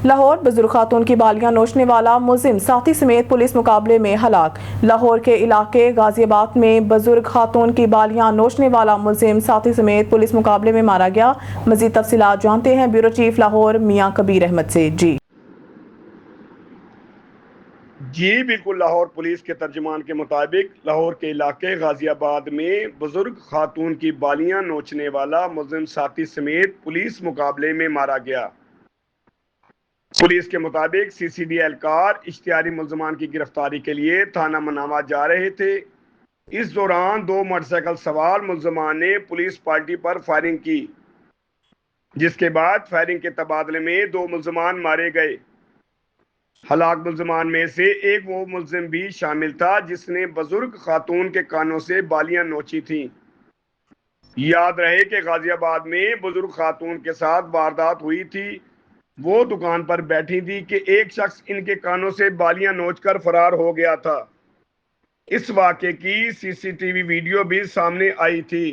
لاہور بزرگ خاتون کی بالیاں نوچنے والا ملزم ساتھی سمیت پولیس مقابلے میں ہلاک۔ لاہور کے علاقے غازی آباد میں بزرگ خاتون کی بالیاں نوچنے والا ملزم ساتھی سمیت پولیس مقابلے میں مارا گیا۔ مزید تفصیلات جانتے ہیں بیورو چیف لاہور میاں کبیر احمد سے۔ جی بالکل، لاہور پولیس کے ترجمان کے مطابق لاہور کے علاقے غازی آباد میں بزرگ خاتون کی بالیاں نوچنے والا ملزم ساتھی سمیت پولیس مقابلے میں مارا گیا۔ پولیس کے مطابق سی سی ڈی اہلکار اشتہاری ملزمان کی گرفتاری کے لیے تھانہ منامہ جا رہے تھے۔ اس دوران دو موٹر سائیکل سوار ملزمان نے پولیس پارٹی پر فائرنگ کی، جس کے بعد فائرنگ کے تبادلے میں دو ملزمان مارے گئے۔ ہلاک ملزمان میں سے ایک وہ ملزم بھی شامل تھا جس نے بزرگ خاتون کے کانوں سے بالیاں نوچی تھیں۔ یاد رہے کہ غازی آباد میں بزرگ خاتون کے ساتھ واردات ہوئی تھی۔ وہ دکان پر بیٹھی تھی کہ ایک شخص ان کے کانوں سے بالیاں نوچ کر فرار ہو گیا تھا۔ اس واقعے کی سی سی ٹی وی ویڈیو بھی سامنے آئی تھی۔